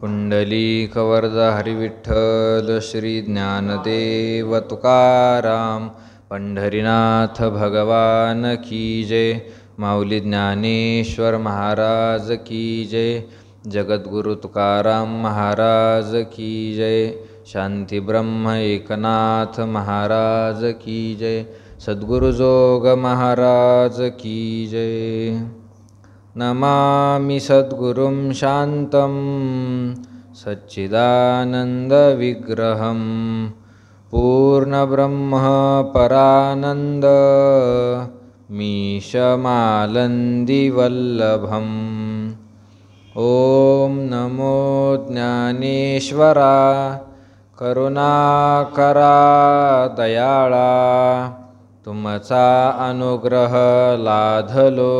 पुंडलीकवरद हरिविठ्ठल श्री ज्ञानदेव तुकाराम पंढरीनाथ भगवान की जय। माऊली ज्ञानेश्वर महाराज की जय। जगद्गुरु तुकाराम महाराज की जय। शांती ब्रह्म एकनाथ महाराज की जय। सद्गुरु जोग महाराज की जय। नमामि सद्गुरुं शान्तं सच्चिदानन्दविग्रहं पूर्णब्रह्म परानन्द मीशमालन्दिवल्लभम्। ॐ नमो ज्ञानेश्वरा करुणाकरा दयाळा, तुमचा अनुग्रह लाधलो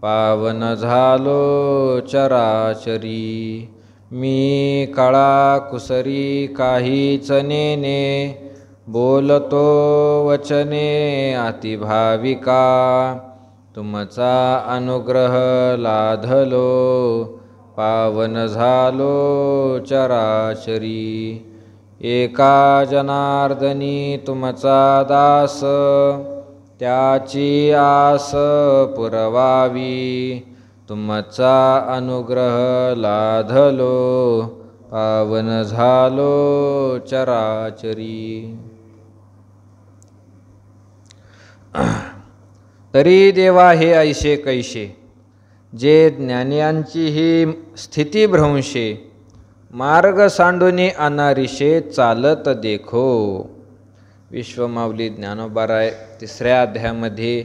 पावन झालो चराचरी। मी कळा कुसरी काहीच नेने, बोलतो वचने अतिभाविका। तुमचा अनुग्रह लाधलो पावन झालो चराचरी। एका जनार्दनी तुमचा दास, त्याची आस पुरवावी। तुमचा अनुग्रह लाधलो पावन झालो चराचरी। तरी देवा हे ऐसे कैसे, जे ज्ञानियांची ही स्थिती भ्रंशे। मार्ग सांडूनी अनारिशे चालत देखो। विश्वमाऊली ज्ञानोबाराय तिसऱ्या अध्यायामध्ये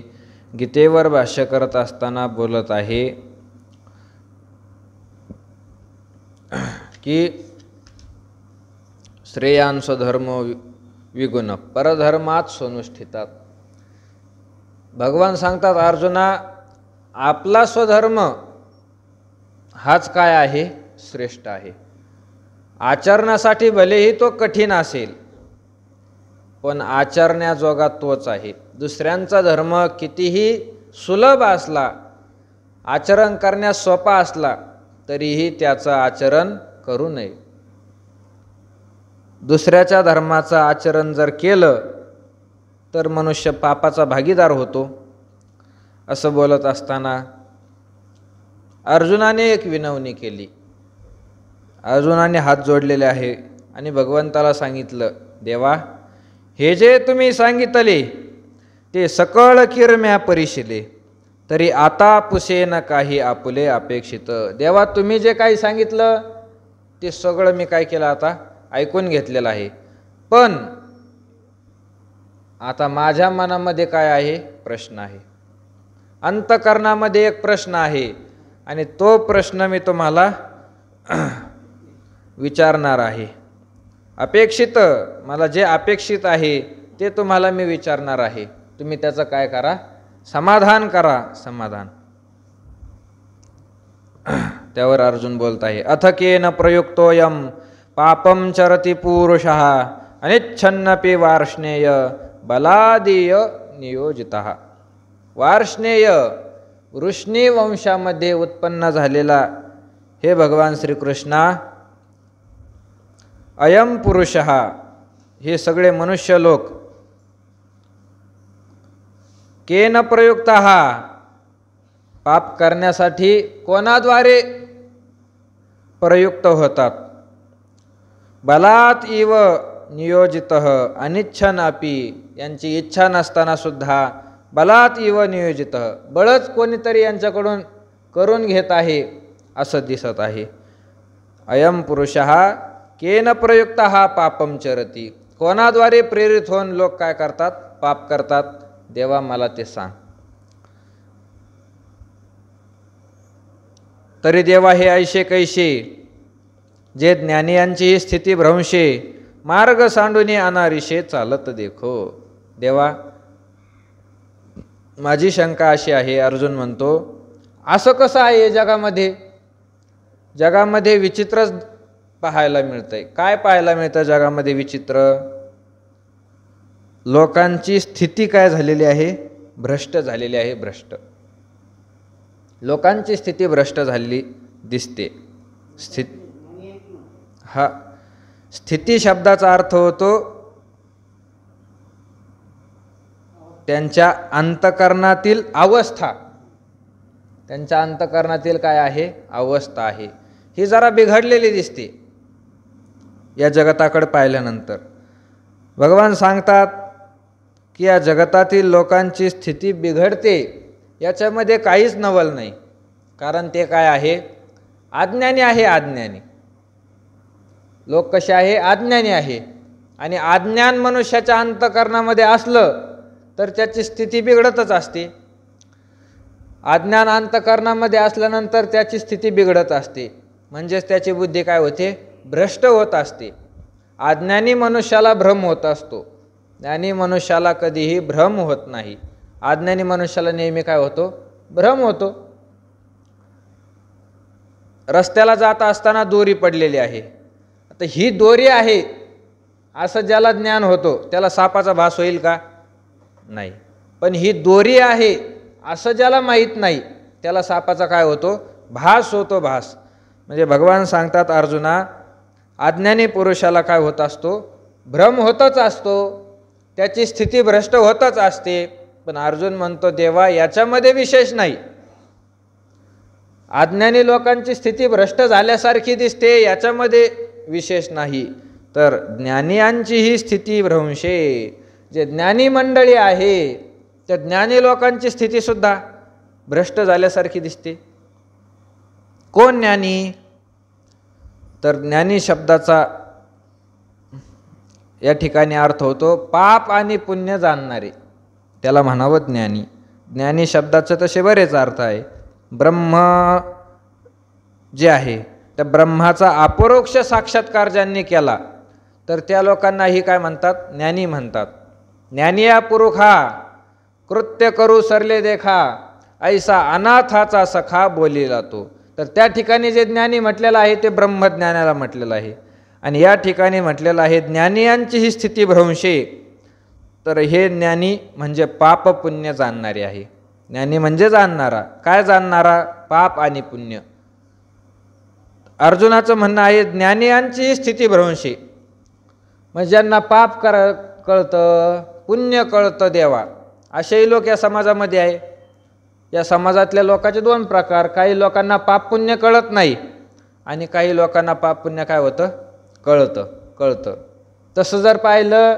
गीतेवर भाष्य करत असताना बोलत आहे की श्रेयान स्वधर्म विगुण परधर्मात सोनुष्ठितात। भगवान सांगतात अर्जुना, आपला स्वधर्म हाच काय आहे, श्रेष्ठ आहे। आचरणासाठी भलेही तो कठीण असेल, पण आचरण्याजोगा तोच आहे। दुसऱ्यांचा धर्म कितीही सुलभ असला, आचरण करण्यास सोपा असला, तरीही त्याचं आचरण करू नये। दुसऱ्याच्या धर्माचं आचरण जर केलं तर मनुष्य पापाचा भागीदार होतो। असं बोलत असताना अर्जुनाने एक विनवणी केली। अर्जुनाने हात जोडलेले आहे आणि भगवंताला सांगितलं, देवा हे जे तुम्ही सांगितले ते सकळ किरम्या परिशिले, तरी आता पुसेन काही आपुले अपेक्षित। देवा तुम्ही जे काही सांगितलं ते सगळं मी काय केलं, आता ऐकून घेतलेलं आहे। पण आता माझ्या मनामध्ये काय आहे, प्रश्न आहे। अंतःकरणामध्ये एक प्रश्न आहे आणि तो प्रश्न मी तुम्हाला विचारणार आहे। अपेक्षित, मला जे अपेक्षित आहे ते तुम्हाला मी विचारणार आहे। तुम्ही त्याचं काय करा, समाधान करा, समाधान। त्यावर अर्जुन बोलत आहे, अथकेन प्रयुक्तोयम पापम चरति पुरुषः अनिच्छन्नपि वार्ष्णेय बलादीय नियोजितः। वार्ष्णेय वृष्णी वंशामध्ये उत्पन्न झालेला हे भगवान श्रीकृष्णा, अयम पुरुषः हे सगळे मनुष्य लोक केन प्रयुक्तः पाप करण्यासाठी कोणाद्वारे प्रयुक्त होतात। बलात् इव नियोजितः अनिच्छन् अपि, यांची इच्छा नसताना सुद्धा बलात् इव नियोजितः बळच कोणीतरी यांच्याकडून करून घेत आहे असं दिसत आहे। अयम पुरुषः केन प्रयुक्तः पापम चरति, कोणाद्वारे प्रेरित होऊन लोक काय करतात, पाप करतात। देवा मला ते सांग। तरी देवा हे ऐसे कैसे, जे ज्ञानियांची ही स्थिती भ्रंशे मार्ग सांडूनी अनारिशे चालत देखो। देवा माझी शंका अशी आहे, अर्जुन म्हणतो असं कसं आहे जगामध्ये, जगामध्ये विचित्रच पाहायला मिळतंय। काय पाहायला मिळतं जगामध्ये विचित्र, लोकांची स्थिती काय झालेली आहे, भ्रष्ट झालेली आहे, भ्रष्ट। लोकांची स्थिती भ्रष्ट झालेली दिसते। हा स्थिती शब्दाचा अर्थ होतो त्यांच्या अंतकरणातील अवस्था, त्यांच्या अंतकरणातील काय आहे, अवस्था आहे, ही जरा बिघडलेली दिसते या जगताकडे पाहिल्यानंतर. भगवान सांगतात की या जगतातील लोकांची स्थिती बिघडते, याच्यामध्ये काहीच नवल नाही. कारण ते काय आहे, अज्ञानी आहे. अज्ञानी लोक कसे आहे, अज्ञानी आहे. आणि अज्ञान मनुष्याच्या अंतकरणामध्ये असलं तर त्याची स्थिती बिघडतच असते. अज्ञान अंतकरणामध्ये असल्यानंतर त्याची स्थिती बिघडत असते, म्हणजेच त्याची बुद्धी काय होते, भ्रष्ट होत असते. अज्ञानी मनुष्याला भ्रम होत असतो, ज्ञानी मनुष्याला कधीही भ्रम होत नाही. अज्ञानी मनुष्याला नेहमी काय होतो, भ्रम होतो. रस्त्याला जात असताना दोरी पडलेली आहे, आता ही दोरी आहे असं ज्याला ज्ञान होतो त्याला सापाचा भास होईल का, नाही. पण ही दोरी आहे असं ज्याला माहीत नाही त्याला सापाचा काय होतो, भास होतो, भास. म्हणजे भगवान सांगतात अर्जुना, अज्ञानी पुरुषाला काय होत असतो, भ्रम होतच असतो, त्याची स्थिती भ्रष्ट होतच असते. पण अर्जुन म्हणतो देवा याच्यामध्ये विशेष नाही. अज्ञानी लोकांची स्थिती भ्रष्ट झाल्यासारखी दिसते, याच्यामध्ये विशेष नाही. तर ज्ञानियांची ही स्थिती भ्रंशे, जे ज्ञानी मंडळी आहे त्या ज्ञानी लोकांची स्थितीसुद्धा भ्रष्ट झाल्यासारखी दिसते. कोण ज्ञानी, तर ज्ञानी शब्दाचा या ठिकाणी अर्थ होतो पाप आणि पुण्य जाणणारे, त्याला म्हणावं ज्ञानी. ज्ञानी शब्दाचे तसे बरेच अर्थ आहे. ब्रह्म जे आहे त्या ब्रह्माचा अपरोक्ष साक्षात्कार ज्यांनी केला तर त्या लोकांनाही काय म्हणतात, ज्ञानी म्हणतात. ज्ञानिया पुरुषा कृत्य करू सरले देखा, ऐसा अनाथाचा सखा बोलिला तो. तर त्या ठिकाणी जे ज्ञानी म्हटलेलं आहे ते ब्रह्मज्ञानाला म्हटलेलं आहे. आणि या ठिकाणी म्हटलेलं आहे ज्ञानियांची ही स्थिती भ्रंशे. तर हे ज्ञानी म्हणजे पाप पुण्य जाणणारे आहे. ज्ञानी म्हणजे जाणणारा, काय जाणणारा, पाप आणि पुण्य. अर्जुनाचं म्हणणं आहे ज्ञानियांची स्थिती भ्रंशे, म्हणजे ज्यांना पाप कळतं, पुण्य कळतं देवा, असेही लोक या समाजामध्ये आहे. या समाजातल्या लोकांचे दोन प्रकार, काही लोकांना पाप पुण्य कळत नाही आणि काही लोकांना पाप पुण्य काय होतं, कळतं. तसं जर पाहिलं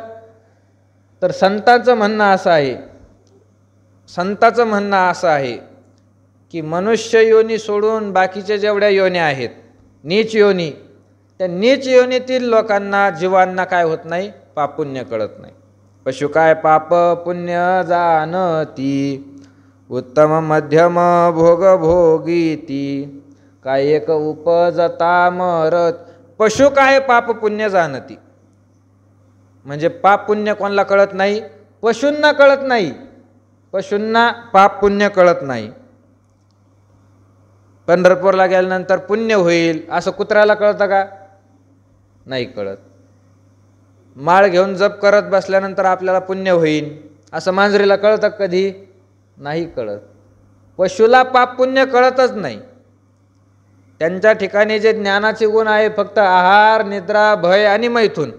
तर संतांचं म्हणणं असं आहे की मनुष्य योनी सोडून बाकीचे जेवढ्या योन्या आहेत, नीच योनी, त्या नीच योनीतील लोकांना, जीवांना काय होत नाही, पाप पुण्य कळत नाही. पशु काय पाप पुण्य जाणती, उत्तम मध्यम भोग भोगीती, काय एक उपजता मरत. पशु काय पाप पुण्य जाणती, म्हणजे पाप पुण्य कोणाला कळत नाही, पशूंना कळत नाही. पशूंना पाप पुण्य कळत नाही. पंढरपूरला गेल्यानंतर पुण्य होईल असं कुत्र्याला कळतं का, नाही कळत. माळ घेऊन जप करत बसल्यानंतर आपल्याला पुण्य होईल असं मांजरीला कळतं कधी, नाही कळत. पशुला पाप पुण्य कळतच नाही. त्यांच्या ठिकाणी जे ज्ञानाचे गुण आहे फक्त आहार, निद्रा, भय आणि मैथुन.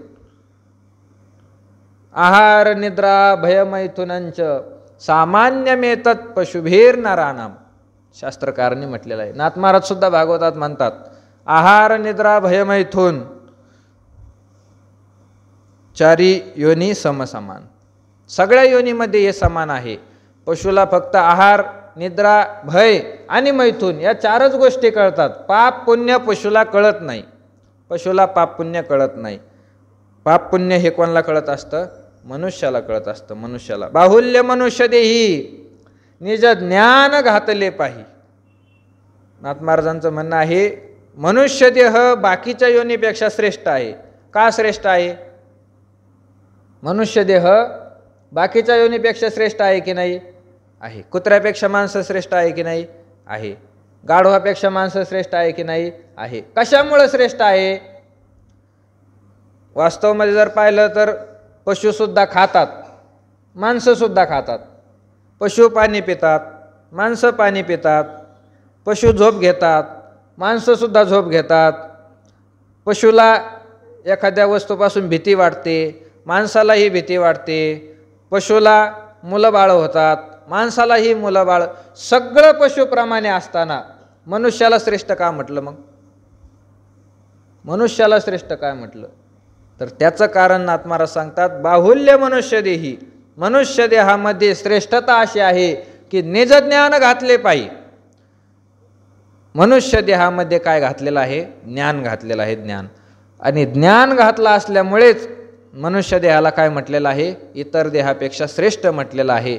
आहार, निद्रा, भय, मैथुनांच सामान्यमेतत् पशुभीर नराणाम, शास्त्रकारांनी म्हटलेलं आहे. नाथ महाराज सुद्धा भागवतात म्हणतात, आहार, निद्रा, भय, मैथुन चारी योनी समसमान. सगळ्या योनीमध्ये हे समान आहे. पशुला फक्त आहार, निद्रा, भय आणि मैथुन या चारच गोष्टी कळतात. पाप पुण्य पशुला कळत नाही. पशुला पाप पुण्य कळत नाही. पाप पुण्य हे कोणाला कळत असतं, मनुष्याला कळत असतं. मनुष्याला बाहुल्य मनुष्य देही निज ज्ञान घातले पाही. नाथ महाराजांचं म्हणणं आहे मनुष्य देह बाकीच्या योनीपेक्षा श्रेष्ठ आहे. का श्रेष्ठ आहे, मनुष्य देह बाकीच्या योनीपेक्षा श्रेष्ठ आहे की नाही, आहे. कुत्र्यापेक्षा माणसं श्रेष्ठ आहे की नाही, आहे. गाढवापेक्षा माणसं श्रेष्ठ आहे की नाही, आहे. कशामुळे श्रेष्ठ आहे, वास्तवमध्ये जर पाहिलं तर पशुसुद्धा खातात, माणसंसुद्धा खातात. पशु पाणी पितात, माणसं पाणी पितात. पशु झोप घेतात, माणसंसुद्धा झोप घेतात. पशुला एखाद्या वस्तूपासून भीती वाटते, माणसालाही भीती वाटते, पशुला मुलं बाळ होतात, माणसालाही मुलं बाळ, सगळं पशुप्रमाणे असताना मनुष्याला श्रेष्ठ का म्हटलं? मग मनुष्याला श्रेष्ठ काय म्हटलं? तर त्याचं कारण आत्माराज सांगतात, बाहुल्य मनुष्य देही, मनुष्य देहामध्ये श्रेष्ठता अशी आहे की निजज्ञान घातले पाहिजे. मनुष्य देहामध्ये काय घातलेलं आहे? ज्ञान घातलेलं आहे, ज्ञान. आणि ज्ञान घातलं असल्यामुळेच मनुष्य देहाला काय म्हटलेलं आहे? इतर देहापेक्षा श्रेष्ठ म्हटलेलं आहे.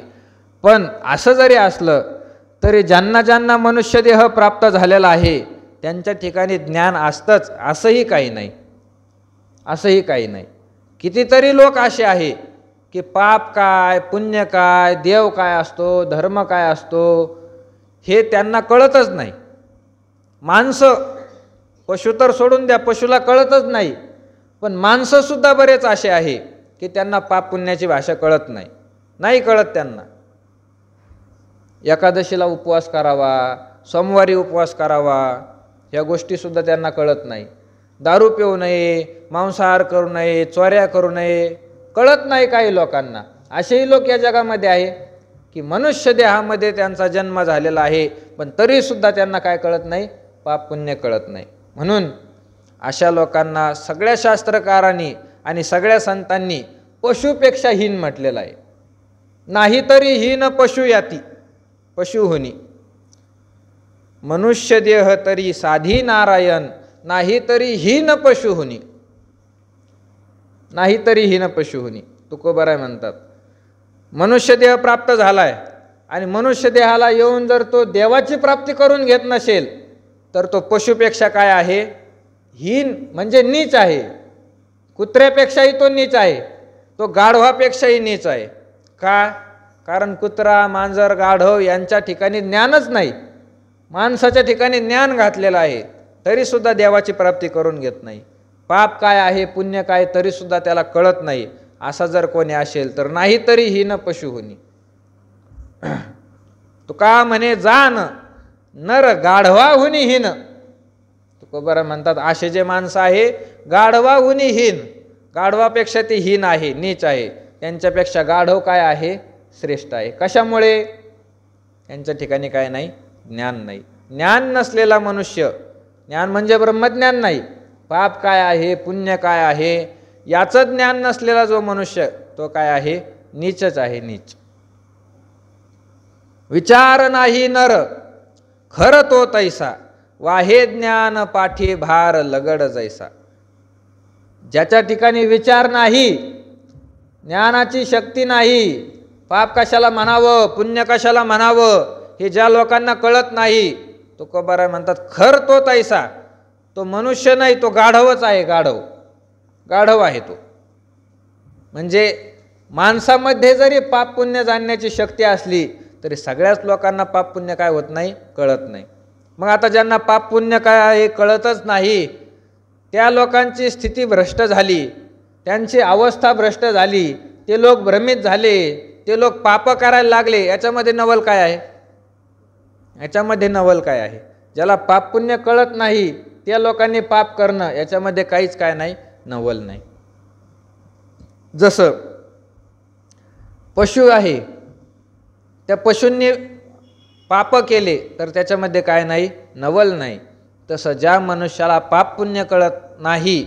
पण असं जरी असलं तरी ज्यांना ज्यांना मनुष्य देह प्राप्त झालेला आहे त्यांच्या ठिकाणी ज्ञान असतंच असंही काही नाही, असंही काही नाही. कितीतरी लोक असे आहे की पाप काय, पुण्य काय, देव काय असतो, धर्म काय असतो हे त्यांना कळतच नाही. माणसं, पशु तर सोडून द्या, पशुला कळतच नाही, पण माणसंसुद्धा बरेच असे आहे की त्यांना पाप पुण्याची भाषा कळत नाही, नाही कळत त्यांना. एकादशीला उपवास करावा, सोमवारी उपवास करावा, ह्या गोष्टीसुद्धा त्यांना कळत नाही. दारू पिऊ नये, मांसाहार करू नये, चोऱ्या करू नये, कळत नाही काही लोकांना. असेही लोक या जगामध्ये आहे की मनुष्य देहामध्ये त्यांचा जन्म झालेला आहे, पण तरीसुद्धा त्यांना काय कळत नाही? पाप पुण्य कळत नाही. म्हणून अशा लोकांना सगळ्या शास्त्रकारांनी आणि सगळ्या संतांनी पशुपेक्षा हीन म्हटलेलं आहे. नाहीतरी हीन पशु याती, पशु होनी. मनुष्य देह तरी साधी नारायण, नाहीतरी हीन पशु होनी, नाहीतरी हीन पशु होनी. तुकोबाराय म्हणतात, मनुष्य देह प्राप्त झालाय आणि मनुष्य देहाला येऊन जर तो देवाची प्राप्ती करून घेत नसेल तर तो पशुपेक्षा काय आहे? हीन म्हणजे नीच आहे. कुत्र्यापेक्षाही तो नीच आहे, तो गाढवापेक्षाही नीच आहे. का? कारण कुत्रा, मांजर, गाढव यांच्या ठिकाणी ज्ञानच नाही, माणसाच्या ठिकाणी ज्ञान घातलेलं आहे, तरीसुद्धा देवाची प्राप्ती करून घेत नाही. पाप काय आहे, पुण्य काय, तरीसुद्धा त्याला कळत नाही. असा जर कोणी असेल तर नाहीतरी हीन पशु होनी. तुका म्हणे जान नर गाढवाहुनी हीन. तुकोबाराय म्हणतात असे जे माणसं आहे गाढवाहुनी हीन, गाढवापेक्षा ते हीन आहे, नीच आहे. त्यांच्यापेक्षा गाढव काय आहे? श्रेष्ठ आहे. कशामुळे? यांच्या ठिकाणी काय नाही? ज्ञान नाही. ज्ञान नसलेला मनुष्य, ज्ञान म्हणजे ब्रह्मज्ञान नाही, पाप काय आहे, पुण्य काय आहे याचं ज्ञान नसलेला जो मनुष्य तो काय आहे? नीचच आहे, नीच. विचार नाही नर खर तो तैसा, वाहे ज्ञान पाठी भार लगड जैसा. ज्याच्या ठिकाणी विचार नाही, ज्ञानाची शक्ती नाही, पाप कशाला म्हणावं, पुण्य कशाला म्हणावं हे ज्या लोकांना कळत नाही, तुकोबाराय म्हणतात खर तो तैसा, तो मनुष्य नाही, तो गाढवच आहे. गाढव, गाढव आहे तो. म्हणजे माणसामध्ये जरी पाप पुण्य जाणण्याची शक्ती असली तरी सगळ्याच लोकांना पाप पुण्य काय होत नाही? कळत नाही. मग आता ज्यांना पाप पुण्य काय आहे कळतच नाही, त्या लोकांची स्थिती भ्रष्ट झाली, त्यांची अवस्था भ्रष्ट झाली, ते लोक भ्रमित झाले, ते लोक पाप करायला लागले. याच्यामध्ये नवल काय आहे? याच्यामध्ये नवल काय आहे? ज्याला पाप पुण्य कळत नाही त्या लोकांनी पाप करणं, याच्यामध्ये काहीच काय नाही? नवल नाही. जसं पशु आहे, त्या पशूंनी पाप केले तर त्याच्यामध्ये काय नाही? नवल नाही. तसं ज्या मनुष्याला पाप पुण्य कळत नाही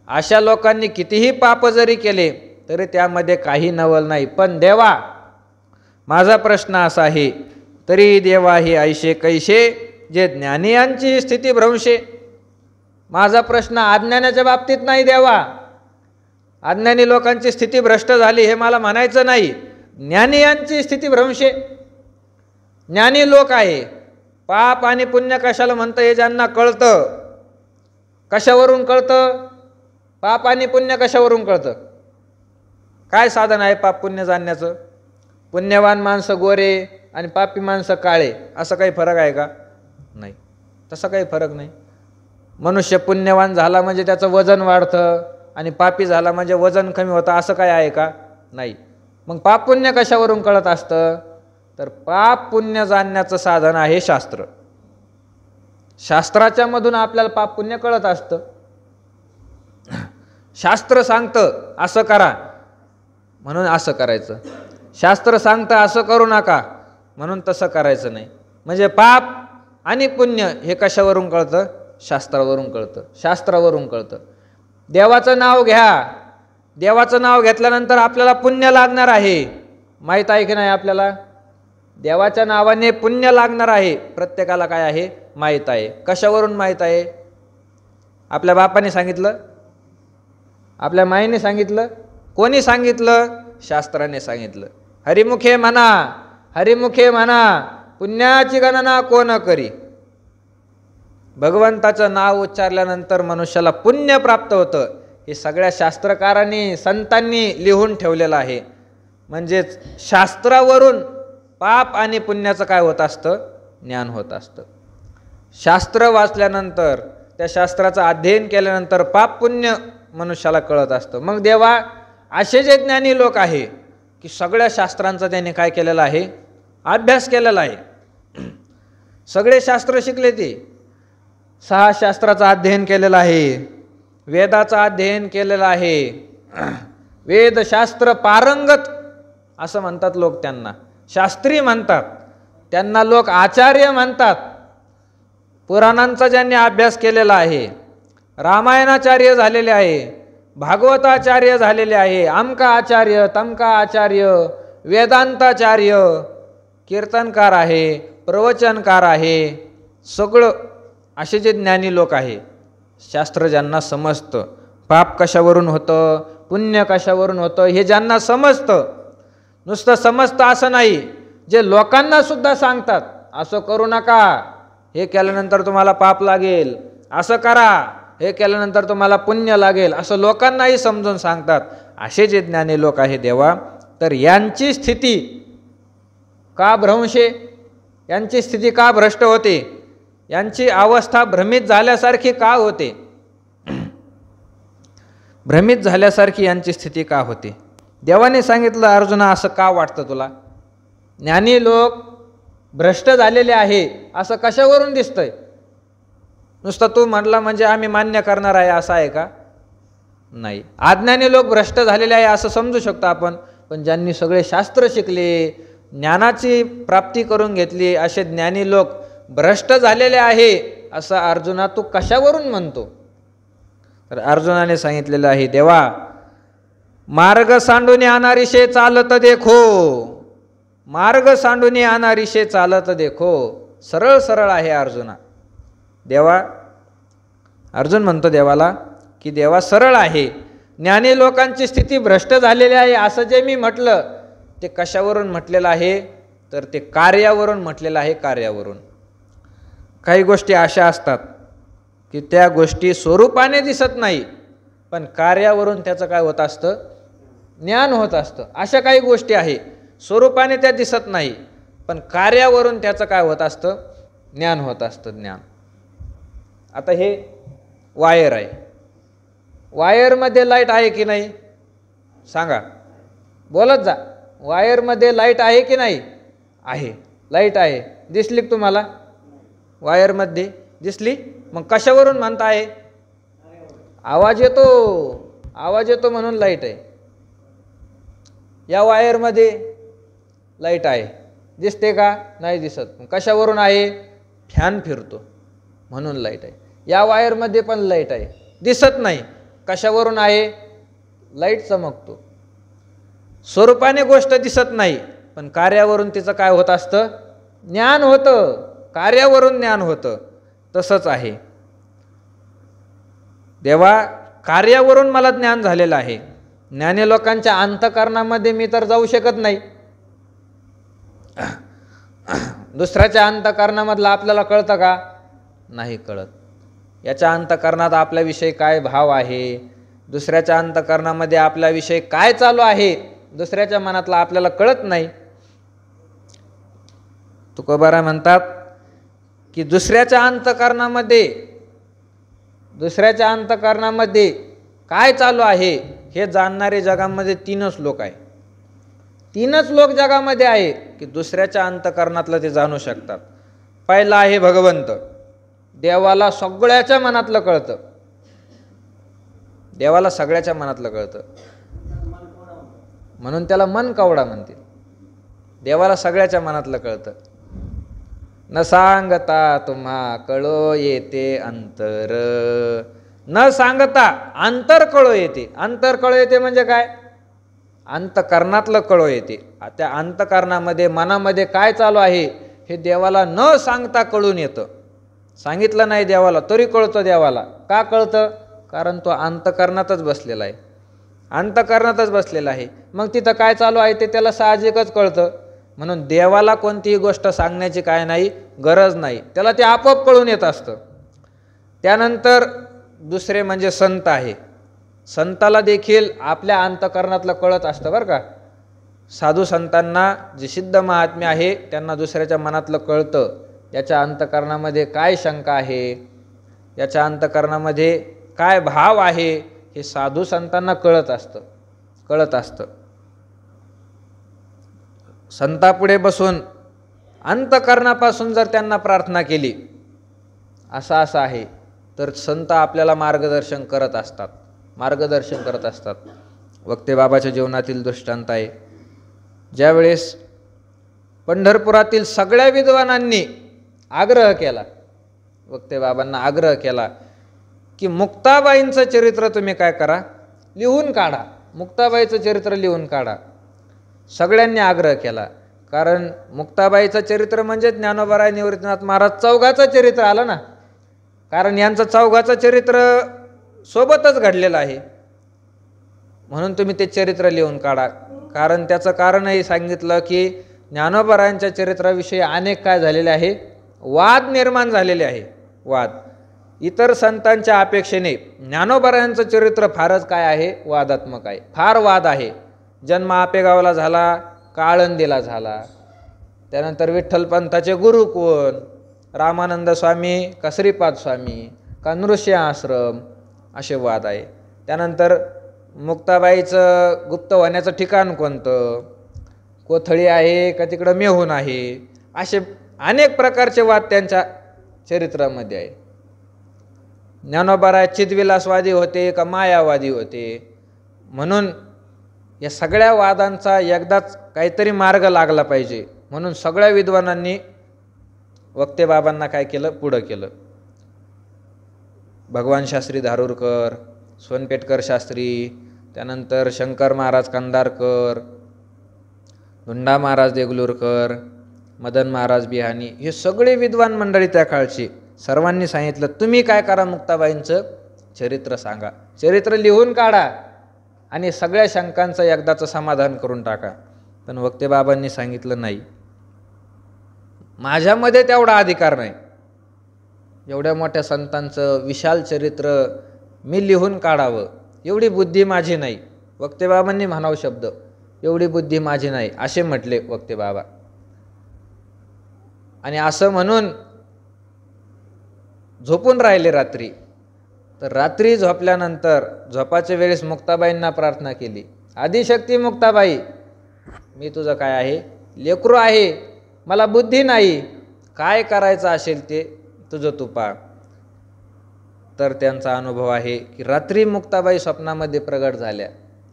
अशा लोकांनी कितीही पाप जरी केले तरी त्यामध्ये काही नवल नाही. पण देवा, माझा प्रश्न असा आहे, तरी देवा हे ऐशे कैशे जे ज्ञानियांची स्थिती भ्रंशे. माझा प्रश्न अज्ञानाच्या बाबतीत नाही देवा, अज्ञानी लोकांची स्थिती भ्रष्ट झाली हे मला म्हणायचं नाही, ज्ञानियांची स्थिती भ्रंशे. ज्ञानी लोक आहे, पाप आणि पुण्य कशाला म्हणतं हे ज्यांना कळतं. कशावरून कळतं? पाप आणि पुण्य कशावरून कळतं? काय साधन आहे पाप पुण्य जाणण्याचं? पुण्यवान माणसं गोरे आणि पापी माणसं काळे, असं काही फरक आहे का? नाही, तसं काही फरक नाही. मनुष्य पुण्यवान झाला म्हणजे त्याचं वजन वाढतं आणि पापी झाला म्हणजे वजन कमी होतं, असं काय आहे का? नाही. मग पाप पुण्य कशावरून कळत असतं? तर पाप पुण्य जाणण्याचं साधन आहे शास्त्र. शास्त्राच्या मधून आपल्याला पाप पुण्य कळत असतं. शास्त्र सांगतं असं करा म्हणून असं करायचं, शास्त्र सांगतं असं करू नका म्हणून तसं करायचं नाही. म्हणजे पाप आणि पुण्य हे कशावरून कळतं? शास्त्रावरून कळतं, शास्त्रावरून कळतं. देवाचं नाव घ्या, देवाचं नाव घेतल्यानंतर आपल्याला पुण्य लागणार आहे, माहीत आहे की नाही आपल्याला? देवाच्या नावाने पुण्य लागणार आहे, प्रत्येकाला काय आहे माहीत आहे. कशावरून माहीत आहे? आपल्या बापाने सांगितलं, आपल्या माईने सांगितलं, कोणी सांगितलं? शास्त्राने सांगितलं. हरिमुखे म्हणा, हरिमुखे म्हणा, पुण्याची गणना कोण करी. भगवंताचं नाव उच्चारल्यानंतर मनुष्याला पुण्य प्राप्त होतं, हे सगळ्या शास्त्रकारांनी संतांनी लिहून ठेवलेलं आहे. म्हणजेच शास्त्रावरून पाप आणि पुण्याचं काय होत असतं? ज्ञान होत असतं. शास्त्र वाचल्यानंतर, त्या शास्त्राचं अध्ययन केल्यानंतर पाप पुण्य मनुष्याला कळत असतं. मग देवा असे जे ज्ञानी लोक आहे की सगळ्या शास्त्रांचा त्यांनी काय केलेला आहे? अभ्यास केलेला आहे. सगळे शास्त्र शिकले, ते 6 शास्त्राचं अध्ययन केलेलं आहे, वेदाचं अध्ययन केलेलं आहे, वेदशास्त्र पारंगत असं म्हणतात लोक, त्यांना शास्त्री म्हणतात, त्यांना लोक आचार्य म्हणतात. पुराणांचा ज्यांनी अभ्यास केलेला आहे, रामायणाचार्य झालेले आहे, भागवताचार्य झालेले आहे, अमका आचार्य तमका आचार्य, वेदांताचार्य, कीर्तनकार आहे, प्रवचनकार आहे, सगळं असे जे ज्ञानी लोक आहे, शास्त्र ज्यांना समजतं, पाप कशावरून होतं, पुण्य कशावरून होतं हे ज्यांना समजतं, नुसतं समजतं असं नाही, जे लोकांना सुद्धा सांगतात, असं करू नका, हे केल्यानंतर तुम्हाला पाप लागेल, असं करा, हे केल्यानंतर तुम्हाला पुण्य लागेल, असं लोकांनाही समजून सांगतात, असे जे ज्ञानी लोक आहे देवा, तर यांची स्थिती का भ्रंशे, यांची स्थिती का भ्रष्ट होते, यांची अवस्था भ्रमित झाल्यासारखी का होते, भ्रमित झाल्यासारखी यांची स्थिती का होते? देवाने सांगितलं, अर्जुना असं का वाटतं तुला? ज्ञानी लोक भ्रष्ट झालेले आहे असं कशावरून दिसतंय? नुसतं तू म्हटला म्हणजे आम्ही मान्य करणार आहे असं आहे का? नाही. अज्ञानी लोक भ्रष्ट झालेले आहे असं समजू शकतो आपण, पण ज्यांनी सगळे शास्त्र शिकले, ज्ञानाची प्राप्ती करून घेतली, असे ज्ञानी लोक भ्रष्ट झालेले आहे असं अर्जुना तू कशावरून म्हणतो? तर अर्जुनाने सांगितलेलं आहे, देवा मार्ग सांडून आणारीशे चालत देखो, मार्ग सांडून आणारीशे चालत देखो. सरळ सरळ आहे अर्जुना. देवा, अर्जुन म्हणतो देवाला की देवा सरळ आहे, ज्ञानी लोकांची स्थिती भ्रष्ट झालेली आहे असं जे मी म्हटलं ते कशावरून म्हटलेलं आहे? तर ते कार्यावरून म्हटलेलं आहे, कार्यावरून. काही गोष्टी अशा असतात की त्या गोष्टी स्वरूपाने दिसत नाही, पण कार्यावरून त्याचं काय होत असतं? ज्ञान होत असतं. अशा काही गोष्टी आहे स्वरूपाने त्या दिसत नाही, पण कार्यावरून त्याचं काय होत असतं? ज्ञान होत असतं, ज्ञान. आता हे वायर आहे, वायरमध्ये लाईट आहे की नाही? सांगा, बोलत जा. वायरमध्ये लाईट आहे की नाही? आहे, लाईट आहे. दिसली का तुम्हाला? वायरमध्ये दिसली. मग कशावरून म्हणता आहे? आवाज येतो, आवाज येतो म्हणून लाईट आहे. या वायरमध्ये लाईट आहे, दिसते का? नाही दिसत. कशावरून आहे? फॅन फिरतो म्हणून लाईट आहे. या वायरमध्ये पण लाईट आहे, दिसत नाही. कशावरून आहे? लाईट चमकतो. स्वरूपाने गोष्ट दिसत नाही, पण कार्यावरून तिचं काय होत असतं? ज्ञान होतं, कार्यावरून ज्ञान होतं. तसंच आहे देवा, कार्यावरून मला ज्ञान झालेलं आहे. ज्ञानी लोकांच्या अंतःकरणामध्ये मी तर जाऊ शकत नाही. दुसऱ्याच्या अंतःकरणामधलं आपल्याला कळतं का? नाही कळत. याच्या अंतःकरणात आपल्याविषयी काय भाव आहे, दुसऱ्याच्या अंतःकरणामध्ये आपल्याविषयी काय चालू आहे, दुसऱ्याच्या मनातला आपल्याला कळत नाही. तुकोबारा म्हणतात की दुसऱ्याच्या अंतःकरणामध्ये काय चालू आहे हे जाणणारे जगामध्ये 3च लोक आहे. 3च लोक जगामध्ये आहे की दुसऱ्याच्या अंतःकरणातलं ते जाणू शकतात. पहिला आहे भगवंत. देवाला सगळ्याच्या मनातलं कळतं. देवाला सगळ्याच्या मनातलं कळतं, म्हणून त्याला मन कवडा म्हणतील. देवाला सगळ्याच्या मनातलं कळतं. न सांगता तुम्हा कळो येते अंतर, न सांगता अंतर कळो येते. अंतर कळो येते म्हणजे काय? अंतकरणातलं कळो येते. त्या अंतकरणामध्ये मनामध्ये काय चालू आहे हे देवाला न सांगता कळून येतं. सांगितलं नाही देवाला तरी कळतं देवाला. का कळतं? कारण तो अंतकरणातच बसलेला आहे. अंतकरणातच बसलेला आहे. मग तिथं काय चालू आहे ते त्याला साहजिकच कळतं. म्हणून देवाला कोणतीही गोष्ट सांगण्याची काय नाही, गरज नाही, त्याला ते आपोआप कळून येत असतं. त्यानंतर दुसरे म्हणजे संत आहे. संताला देखील आपल्या अंतकरणातलं कळत असतं बरं का. साधू संतांना जे सिद्ध महात्म्य आहे त्यांना दुसऱ्याच्या मनातलं कळतं. याच्या अंतकरणामध्ये काय शंका आहे, याच्या अंतकरणामध्ये काय भाव आहे हे साधू संतांना कळत असतं. संतापुढे बसून अंतकरणापासून जर त्यांना प्रार्थना केली असं आहे तर संत आपल्याला मार्गदर्शन करत असतात. वक्ते बाबाच्या जीवनातील दृष्टांत आहे. ज्यावेळेस पंढरपुरातील सगळ्या विद्वानांनी आग्रह केला, वक्ते बाबांना आग्रह केला की मुक्ताबाईंचं चरित्र तुम्ही काय करा, लिहून काढा, मुक्ताबाईचं चरित्र लिहून काढा. सगळ्यांनी आग्रह केला. कारण मुक्ताबाईचं चरित्र म्हणजे ज्ञानोबा निवृत्तीनाथ महाराज चौघाचं चरित्र आलं ना. कारण यांचं चौघाचं चरित्र सोबतच घडलेलं आहे. म्हणून तुम्ही ते चरित्र लिहून काढा. कारण त्याचं कारणही सांगितलं की ज्ञानोबारायांच्या चरित्राविषयी अनेक काय झालेले आहे, वाद निर्माण झालेले आहे. वाद इतर संतांच्या अपेक्षेने ज्ञानोबारायांचं चरित्र फारच काय आहे, वादात्मक आहे. फार वाद आहे. जन्म आपेगावला झाला का आळंदीला झाला, त्यानंतर विठ्ठलपंथाचे गुरु कोण, रामानंद स्वामी का श्रीपाद स्वामी का नृसिंह आश्रम, असे वाद आहे. त्यानंतर मुक्ताबाईचं गुप्त होण्याचं ठिकाण कोणतं, कोथळी आहे का तिकडं मेहून आहे, असे अनेक प्रकारचे वाद त्यांच्या चरित्रामध्ये आहे. ज्ञानोबा चिदविलासवादी होते का मायावादी होते. म्हणून या सगळ्या वादांचा एकदाच काहीतरी मार्ग लागला पाहिजे. म्हणून सगळ्या विद्वानांनी वक्ते बाबांना काय केलं, पुढं केलं. भगवान शास्त्री धारूरकर, सोनपेठकर शास्त्री, त्यानंतर शंकर महाराज कंधारकर, धुंडा महाराज देगलूरकर, मदन महाराज बिहानी, हे सगळे विद्वान मंडळी त्या काळची. सर्वांनी सांगितलं तुम्ही काय करा, मुक्ताबाईंचं चरित्र सांगा, चरित्र लिहून काढा आणि सगळ्या शंकांचं एकदाचं समाधान करून टाका. पण वक्ते बाबांनी सांगितलं नाही, माझ्यामध्ये तेवढा अधिकार नाही. एवढ्या मोठ्या संतांचं विशाल चरित्र मी लिहून काढावं एवढी बुद्धी माझी नाही. वक्ते बाबांनी म्हणावं शब्द, एवढी बुद्धी माझी नाही असे म्हटले वक्ते बाबा. आणि असं म्हणून झोपून राहिले रात्री. तर रात्री झोपल्यानंतर झोपाच्या वेळेस मुक्ताबाईंना प्रार्थना केली, आदिशक्ती मुक्ताबाई, मी तुझं काय आहे, लेकरू आहे, मला बुद्धी नाही, काय करायचं असेल ते तुझं तू पहा. तर त्यांचा अनुभव आहे की रात्री मुक्ताबाई स्वप्नामध्ये प्रगट झाल्या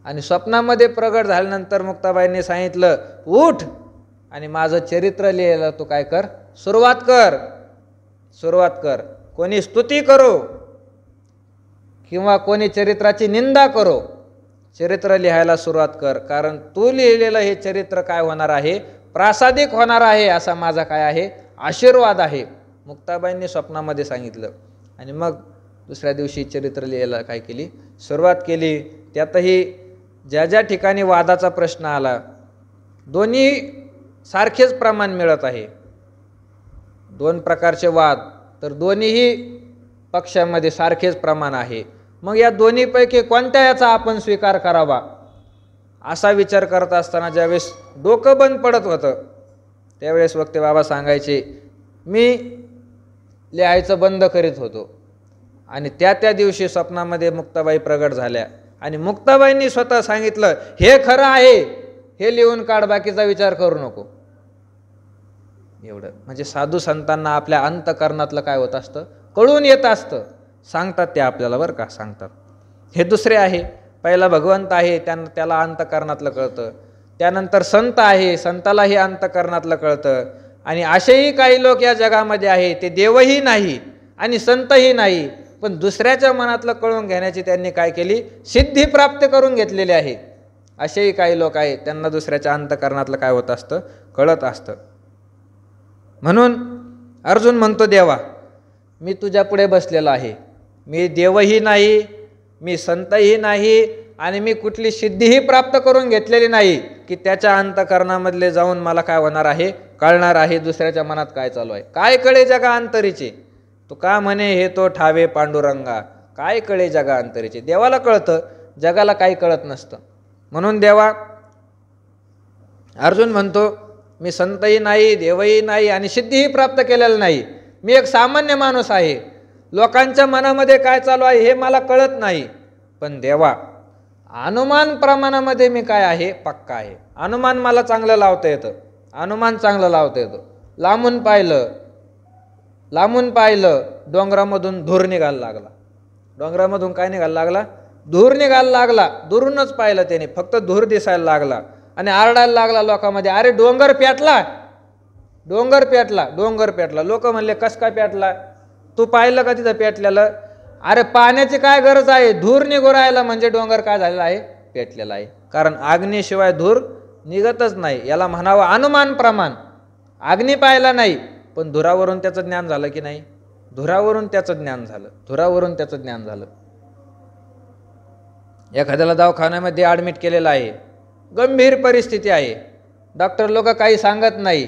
आणि स्वप्नामध्ये प्रगट झाल्यानंतर मुक्ताबाईंनी सांगितलं उठ आणि माझं चरित्र लिहायला तू काय कर, सुरुवात कर. कोणी स्तुती करो किंवा कोणी चरित्राची निंदा करो, चरित्र लिहायला सुरुवात कर. कारण तू लिहिलेलं हे चरित्र काय होणार आहे, प्रासादिक होणार आहे, असा माझा काय आहे, आशीर्वाद आहे. मुक्ताबाईंनी स्वप्नामध्ये सांगितलं. आणि मग दुसऱ्या दिवशी चरित्र लिहायला काय केली, सुरुवात केली. त्यातही ज्या ज्या ठिकाणी वादाचा प्रश्न आला, दोन्ही सारखेच प्रमाण मिळत आहे. दोन प्रकारचे वाद, तर दोन्हीही पक्षामध्ये सारखेच प्रमाण आहे. मग या दोन्हीपैकी कोणत्या याचा आपण स्वीकार करावा असा विचार करत असताना ज्यावेळेस डोकं बंद पडत होतं त्यावेळेस वक्ते बाबा सांगायचे, मी लिहायचं बंद करीत होतो आणि त्या दिवशी स्वप्नामध्ये मुक्ताबाई प्रगट झाल्या आणि मुक्ताबाईंनी स्वतः सांगितलं हे खरं आहे, हे लिहून काढ, बाकीचा विचार करू नको. एवढं म्हणजे साधू संतांना आपल्या अंतकरणातलं काय होत असतं, कळून येत असतं. सांगतात ते आपल्याला बरं का, सांगतात. हे दुसरे आहे. पहिला भगवंत आहे, त्याला अंतःकरणातलं कळतं. त्यानंतर संत आहे, संतालाही अंतःकरणातलं कळतं. आणि असेही काही लोक या जगामध्ये आहे, ते देवही नाही आणि संतही नाही, पण दुसऱ्याच्या मनातलं कळून घेण्याची त्यांनी काय केली, सिद्धी प्राप्त करून घेतलेली आहे. असेही काही लोक आहेत, त्यांना दुसऱ्याच्या अंतःकरणातलं काय होत असतं, कळत असतं. म्हणून अर्जुन म्हणतो, देवा मी तुझ्या पुढे बसलेला आहे, मी देवही नाही, मी संतही नाही आणि मी कुठली सिद्धीही प्राप्त करून घेतलेली नाही की त्याच्या अंतःकरणामधले जाऊन मला काय होणार आहे, कळणार आहे दुसऱ्याच्या मनात काय चालू आहे. काय कळे जगा अंतरीचे, तू का म्हणे हे तो ठावे पांडुरंगा, काय कळे जगा अंतरीचे. देवाला कळतं, जगाला काही कळत नसतं. म्हणून देवा, अर्जुन म्हणतो मी संतही नाही, देवही नाही आणि सिद्धीही प्राप्त केलेलं नाही, मी एक सामान्य माणूस आहे, लोकांच्या मनामध्ये काय चालू आहे हे मला कळत नाही. पण देवा, अनुमान प्रमाणामध्ये मी काय आहे, पक्का आहे. अनुमान मला चांगलं लावता येतं, अनुमान चांगलं लावता येतं. लांबून पाहिलं डोंगरामधून धूर निघायला लागला. डोंगरामधून काय निघायला लागला, धूर निघायला लागला. दुरूनच पाहिलं त्याने, फक्त धूर दिसायला लागला आणि आरडायला लागला लोकांमध्ये, अरे डोंगर पेटला, डोंगर पेटला, डोंगर पेटला. लोक म्हणले कस काय पेटला, तू पाहिलं का तिथं पेटलेलं. अरे पाण्याची काय गरज आहे, धूर निघू राहिला म्हणजे डोंगर काय झालेला आहे, पेटलेला आहे. कारण अग्नीशिवाय धूर निघतच नाही. याला म्हणावं अनुमान प्रमाण. अग्नी पाहिला नाही पण धुरावरून त्याचं ज्ञान झालं की नाही, धुरावरून त्याचं ज्ञान झालं, धुरावरून त्याचं ज्ञान झालं. एखाद्याला दवाखान्यामध्ये ॲडमिट केलेलं आहे, गंभीर परिस्थिती आहे, डॉक्टर लोक काही सांगत नाही,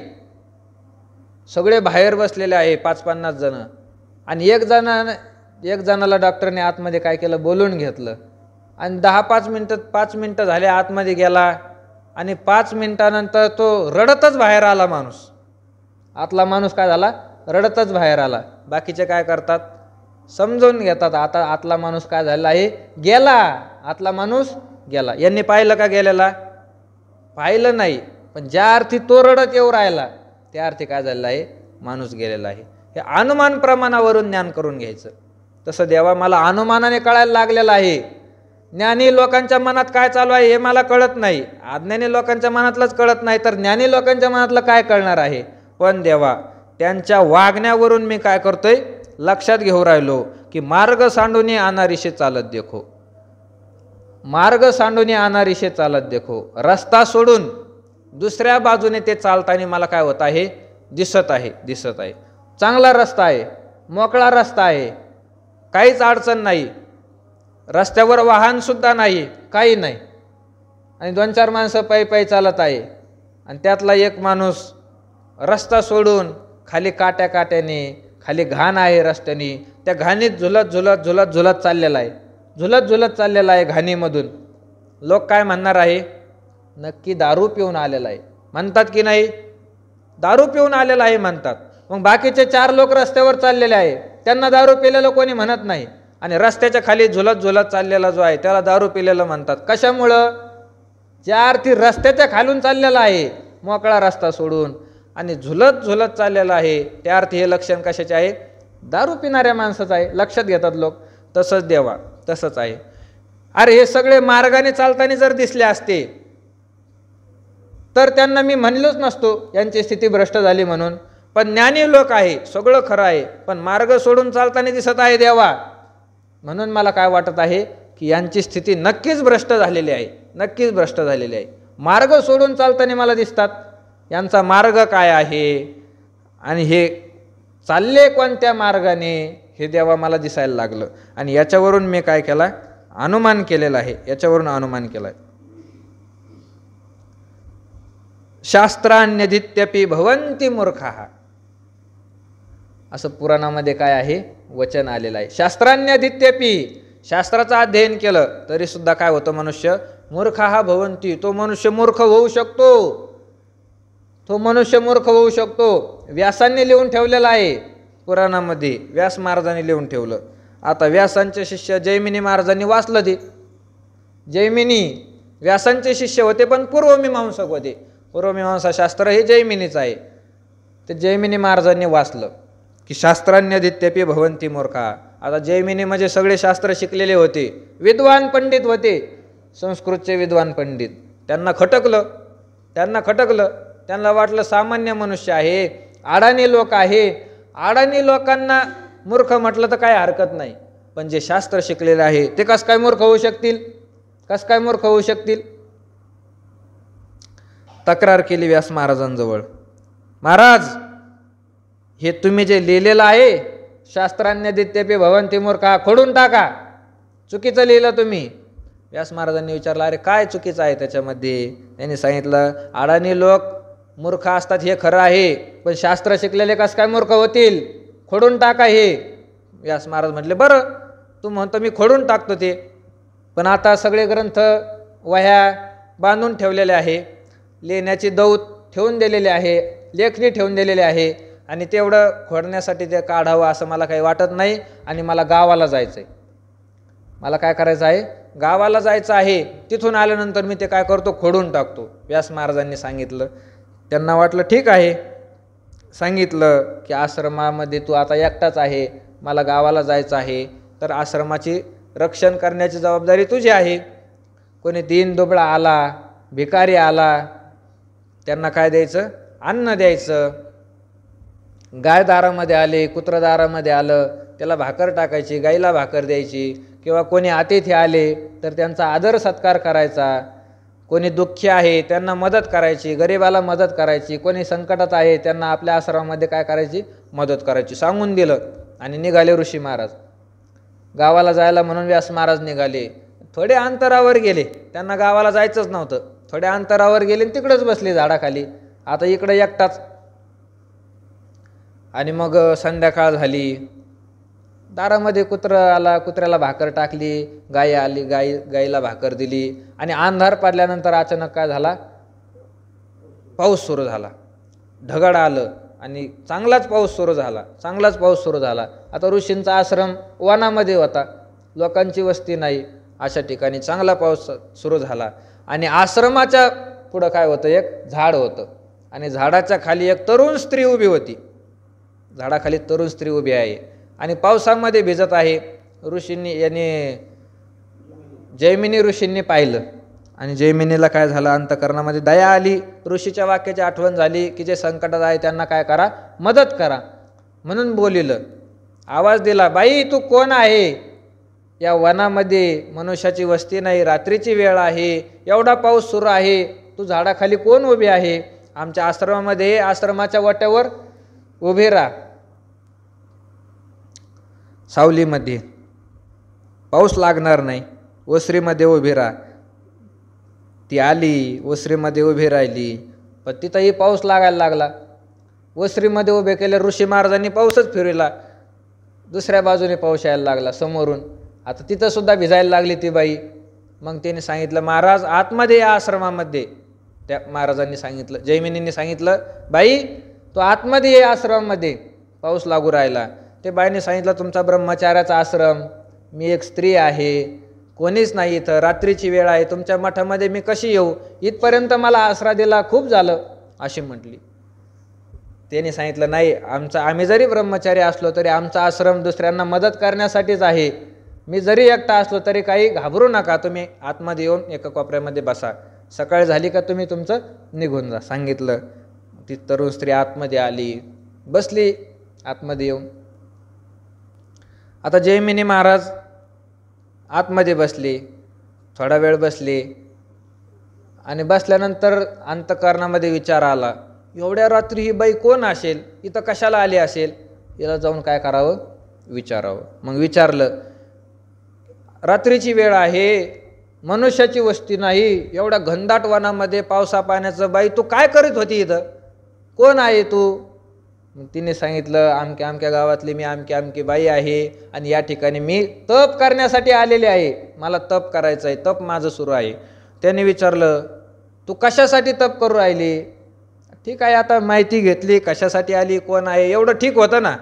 सगळे बाहेर बसलेले आहे 5-50 जण आणि एक जणाला डॉक्टरने आतमध्ये काय केलं, बोलून घेतलं आणि 5 मिनटं झाले, आतमध्ये गेला आणि 5 मिनटानंतर तो रडतच बाहेर आला. माणूस, आतला माणूस काय झाला, रडतच बाहेर आला. बाकीचे काय करतात, समजून घेतात आता आतला माणूस काय झालेला आहे, गेला, आतला माणूस गेला. यांनी पाहिलं का गेलेला, पाहिलं नाही, पण ज्या अर्थी तो रडत येऊ राहिला त्या अर्थी काय झालेला आहे, माणूस गेलेला आहे. हे अनुमान प्रमाणावरून ज्ञान करून घ्यायचं. तसं देवा मला अनुमानाने कळायला लागलेलं आहे. ज्ञानी लोकांच्या मनात काय चालू आहे हे मला कळत नाही, अज्ञानी लोकांच्या मनातलंच कळत नाही, तर ज्ञानी लोकांच्या मनातलं काय कळणार आहे. पण देवा त्यांच्या वागण्यावरून मी काय करतोय, लक्षात घेऊ राहिलो की मार्ग सांडूनी अनारिशे चालत देखो, मार्ग सांडूनी अनारिशे चालत देखो. रस्ता सोडून दुसऱ्या बाजूने ते चालताना मला काय होत आहे, दिसत आहे. चांगला रस्ता आहे, मोकळा रस्ता आहे, काहीच अडचण नाही, रस्त्यावर वाहनसुद्धा नाही, काही नाही आणि 2-4 माणसं पायी चालत आहे आणि त्यातला एक माणूस रस्ता सोडून खाली काट्याने, खाली घाण आहे रस्त्याने, त्या घाणीत झुलत चाललेला आहे घाणीमधून. लोक काय म्हणणार आहे, नक्की दारू पिऊन आलेला आहे म्हणतात की नाही, दारू पिऊन आलेला आहे म्हणतात. मग बाकीचे 4 लोक रस्त्यावर चाललेले आहे, त्यांना दारू पिलेलं कोणी म्हणत नाही आणि रस्त्याच्या खाली झुलत चाललेला जो आहे त्याला दारू पिलेलं म्हणतात. कशामुळं, ज्या अर्थी रस्त्याच्या खालून चाललेला आहे मोकळा रस्ता सोडून आणि झुलत चाललेला आहे त्या अर्थी हे लक्षण कशाचे आहे, दारू पिणाऱ्या माणसाचं आहे, लक्षात घेतात लोक. तसंच देवा, तसंच आहे. अरे हे सगळे मार्गाने चालताना जर दिसले असते तर त्यांना मी म्हणलोच नसतो यांची स्थिती भ्रष्ट झाली म्हणून. पण ज्ञानी लोक आहे, सगळं खरं आहे, पण मार्ग सोडून चालताना दिसत आहे देवा, म्हणून मला काय वाटत आहे की यांची स्थिती नक्कीच भ्रष्ट झालेली आहे, नक्कीच भ्रष्ट झालेली आहे. मार्ग सोडून चालताना मला दिसतात, यांचा मार्ग काय आहे आणि हे चालले कोणत्या मार्गाने हे देवा मला दिसायला लागलं आणि याच्यावरून मी काय केला, अनुमान केलेलं आहे, याच्यावरून अनुमान केलं आहे. शास्त्रान्यधीत्यपि भवन्ति मूर्खाः, असं पुराणामध्ये काय आहे, वचन आलेलं आहे. शास्त्रान्यधीत्यपि, शास्त्राचं अध्ययन केलं तरी सुद्धा काय होतं, मनुष्य मूर्खाः भवन्ति, तो मनुष्य मूर्ख होऊ शकतो, तो मनुष्य मूर्ख होऊ शकतो. व्यासांनी लिहून ठेवलेलं आहे पुराणामध्ये, व्यास महाराजांनी लिहून ठेवलं. आता व्यासांचे शिष्य जैमिनी महाराजांनी वाचलं ते. जैमिनी व्यासांचे शिष्य होते पण पूर्वमीमांसक होते. पूर्वमीमांसा शास्त्र हे जैमिनीचं आहे. ते जैमिनी महाराजांनी वाचलं की शास्त्रान्यधीत्यपि भवन्ति मूर्खा, आता जैमिनी म्हणजे सगळे शास्त्र शिकलेले होते, विद्वान पंडित होते, संस्कृतचे विद्वान पंडित. त्यांना खटकलं, त्यांना वाटलं सामान्य मनुष्य आहे, अडाणी लोक आहे, अडाणी लोकांना मूर्ख म्हटलं तर काय हरकत नाही, पण जे शास्त्र शिकलेले आहे ते कसं काय मूर्ख होऊ शकतील? तक्रार केली व्यास महाराजांजवळ. महाराज, हे तुम्ही जे लिहिलेलं आहे शास्त्रान्यदित्यपि भवन्ति मूर्खा, खोडून टाका, चुकीचं लिहिलं तुम्ही. व्यास महाराजांनी विचारलं, अरे काय चुकीचं आहे त्याच्यामध्ये? त्यांनी सांगितलं, अडाणी लोक मूर्ख असतात हे खरं आहे, पण शास्त्र शिकलेले कसं काय मूर्ख होतील? खोडून टाका हे. व्यास महाराज म्हटले, बरं तू म्हणतो मी खोडून टाकतो ते, पण आता सगळे ग्रंथ वह्या बांधून ठेवलेले आहे, लिहिण्याची दौत ठेवून दिलेली आहे, लेखणी ठेवून दिलेली आहे, आणि तेवढं खोडण्यासाठी ते काढावं असं मला काही वाटत नाही. आणि मला गावाला जायचं आहे, मला काय करायचं आहे? गावाला जायचं आहे. तिथून आल्यानंतर मी ते काय करतो? खोडून टाकतो. व्यास महाराजांनी सांगितलं. त्यांना वाटलं ठीक आहे. सांगितलं की आश्रमामध्ये तू आता एकटाच आहे, मला गावाला जायचं आहे, तर आश्रमाची रक्षण करण्याची जबाबदारी तुझी आहे. कोणी दीन दुबळा आला, भिकारी आला, त्यांना काय द्यायचं? अन्न द्यायचं. गाय दारामध्ये आले, कुत्रं दारामध्ये आलं, त्याला भाकर टाकायची, गाईला भाकर द्यायची. किंवा कोणी अतिथी आले तर त्यांचा आदर सत्कार करायचा. कोणी दुःखी आहे त्यांना मदत करायची, गरिबाला मदत करायची. कोणी संकटात आहे त्यांना आपल्या आश्रमामध्ये काय करायची? मदत करायची. सांगून दिलं आणि निघाले ऋषी महाराज. गावाला जायला म्हणून व्यास महाराज निघाले. थोडे अंतरावर गेले, त्यांना गावाला जायचंच नव्हतं. थोड्या अंतरावर गेले, तिकडेच बसले झाडाखाली. आता इकडे एकटाच. आणि मग संध्याकाळ झाली, दारामध्ये कुत्रं आला, कुत्र्याला भाकर टाकली, गाय आली, गाईला भाकर दिली. आणि अंधार पडल्यानंतर अचानक काय झाला? पाऊस सुरू झाला. ढगाळ आलं आणि चांगलाच पाऊस सुरू झाला. आता ऋषींचा आश्रम वनामध्ये होता, लोकांची वस्ती नाही, अशा ठिकाणी चांगला पाऊस सुरू झाला. आणि आश्रमाच्या पुढं काय होतं? एक झाड होतं, आणि झाडाच्या खाली एक तरुण स्त्री उभी होती. झाडाखाली तरुण स्त्री उभी आहे आणि पावसामध्ये भिजत आहे. जैमिनी ऋषींनी पाहिलं, आणि जैमिनीला काय झालं? अंतःकरणामध्ये दया आली. ऋषीच्या वाक्याची आठवण झाली की जे संकटात आहे त्यांना काय करा? मदत करा. म्हणून बोलिलं, आवाज दिला, बाई तू कोण आहे? या वनामध्ये मनुष्याची वस्ती नाही, रात्रीची वेळ आहे, एवढा पाऊस सुरू आहे, तू झाडाखाली कोण उभी आहे? आमच्या आश्रमामध्ये, आश्रमाच्या वाट्यावर उभे राहा, सावलीमध्ये, पाऊस लागणार नाही, ओसरीमध्ये उभी राहा. ती आली, ओसरीमध्ये उभी राहिली, पण तिथंही पाऊस लागायला लागला. ओसरीमध्ये उभे केले ऋषी महाराजांनी, पाऊसच फिरविला. दुसऱ्या बाजूने पाऊस यायला लागला समोरून. आता तिथं सुद्धा भिजायला लागली ती बाई. मग तिने सांगितलं, महाराज आतमध्ये या आश्रमामध्ये. त्या महाराजांनी सांगितलं, जैमिनींनी सांगितलं, बाई तो आतमध्ये ये आश्रमामध्ये, पाऊस लागू राहिला. ते बाईने सांगितलं, तुमचा ब्रह्मचार्याचा आश्रम, मी एक स्त्री आहे, कोणीच नाही इथं, रात्रीची वेळ आहे, तुमच्या मठामध्ये मी कशी येऊ? इथपर्यंत मला आसरा दिला, खूप झालं, अशी म्हटली. त्याने सांगितलं, नाही, आम्ही जरी ब्रह्मचारी असलो तरी आमचा आश्रम दुसऱ्यांना मदत करण्यासाठीच आहे. मी जरी एकटा असलो तरी काही घाबरू नका, तुम्ही आतमध्ये येऊन एका कोपऱ्यामध्ये बसा, सकाळ झाली का तुम्ही तुमचं निघून जा. सांगितलं. ती तरुण स्त्री आतमध्ये आली, बसली आतमध्ये येऊन. आता जैमिनी महाराज आतमध्ये बसले, थोडा वेळ बसले, आणि बसल्यानंतर अंतःकरणामध्ये विचार आला, एवढ्या रात्री ही बाई कोण असेल? इथं कशाला आली असेल? याला जाऊन काय करावं? विचारावं. मग विचारलं, रात्रीची वेळ आहे, मनुष्याची वस्ती नाही, एवढ्या घनदाट वनामध्ये पावसा पाण्याचं, बाई तू काय करीत होती इथं? कोण आहे तू? तिने सांगितलं, आमक्या आमक्या गावातली मी आमकी आमकी बाई आहे, आणि या ठिकाणी मी तप करण्यासाठी आलेले आहे, मला तप करायचं आहे, तप माझं सुरू आहे. त्याने विचारलं, तू कशासाठी तप करू राहिली? ठीक आहे, आता माहिती घेतली, कशासाठी आली, कोण आहे, एवढं ठीक होतं ना,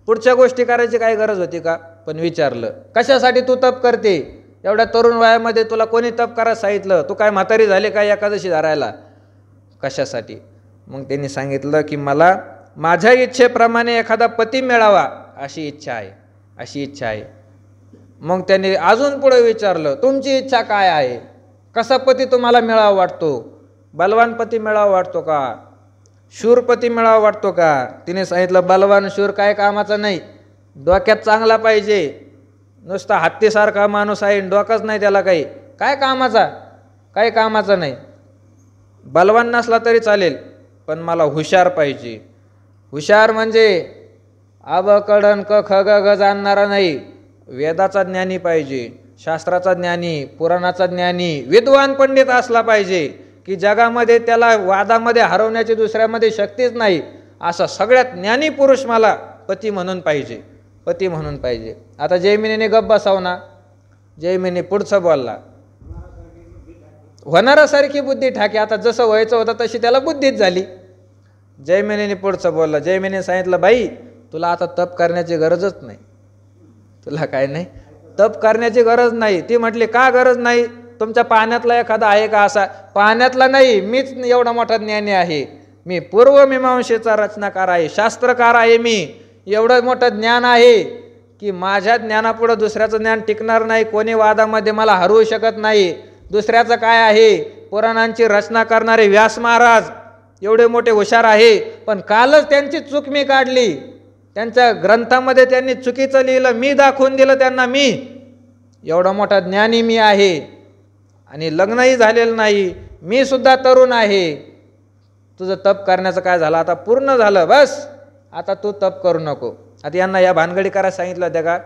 पुढच्या गोष्टी करायची काय गरज होती का? पण विचारलं, कशासाठी तू तप करते? एवढ्या तरुण वयामध्ये तुला कोणी तप करायला सांगितलं? तू काय म्हातारी झाली काय एकादशी धरायला? कशासाठी? मग त्यांनी सांगितलं की मला माझ्या इच्छेप्रमाणे एखादा पती मिळावा अशी इच्छा आहे, अशी इच्छा आहे. मग त्यांनी अजून पुढे विचारलं, तुमची इच्छा काय आहे? कसा पती तुम्हाला मिळावा वाटतो? बलवान पती मिळावा वाटतो का? शूरपती मिळावा वाटतो का? तिने सांगितलं, बलवान शूर काय कामाचा नाही, डोक्यात चांगला पाहिजे. नुसता हत्तीसारखा माणूस आहे, डोकाच नाही त्याला काही, काय कामाचा? काही कामाचा नाही. बलवान नसला तरी चालेल, पण मला हुशार पाहिजे. हुशार म्हणजे अब कडन क ख ग घ जाणणारा नाही, वेदाचा ज्ञानी पाहिजे, शास्त्राचा ज्ञानी, पुराणाचा ज्ञानी, विद्वान पंडित असला पाहिजे की जगामध्ये त्याला वादामध्ये हरवण्याची दुसऱ्यामध्ये शक्तीच नाही. असा सगळ्यात ज्ञानी पुरुष मला पती म्हणून पाहिजे, पती म्हणून पाहिजे. आता जैमिनीने गप्प बसाव ना. जैमिनी पुढचं बोलला, होणारासारखी बुद्धी ठाके. आता जसं व्हायचं होतं तशी त्याला बुद्धीच झाली. जैमिनीने पुढचं बोलला. जैमिनीने सांगितलं, बाई तुला आता तप करण्याची गरजच नाही, तुला काय नाही, तप करण्याची गरज नाही. ती म्हटली, का गरज नाही? तुमच्या पाण्यातला एखादा आहे का असा? पाण्यातला नाही, मीच एवढा मोठा ज्ञानी आहे, मी पूर्वमीमांसेचा रचनाकार आहे, शास्त्रकार आहे. मी एवढं मोठं ज्ञान आहे की माझ्या ज्ञानापुढं दुसऱ्याचं ज्ञान टिकणार नाही, कोणी वादामध्ये मला हरवू शकत नाही. दुसऱ्याचं काय आहे? पुराणांची रचना करणारे व्यास महाराज एवढे मोठे हुशार आहे, पण कालच त्यांची चूक मी काढली. त्यांच्या ग्रंथामध्ये त्यांनी चुकीचं लिहिलं, मी दाखवून दिलं त्यांना. मी एवढा मोठा ज्ञानी मी आहे आणि लग्नही झालेलं नाही, मी सुद्धा तरुण आहे. तुझं तप करण्याचं काय झालं? आता पूर्ण झालं, बस आता तू तप करू नको. आता यांना या भानगडी करायला सांगितलं होत्या का?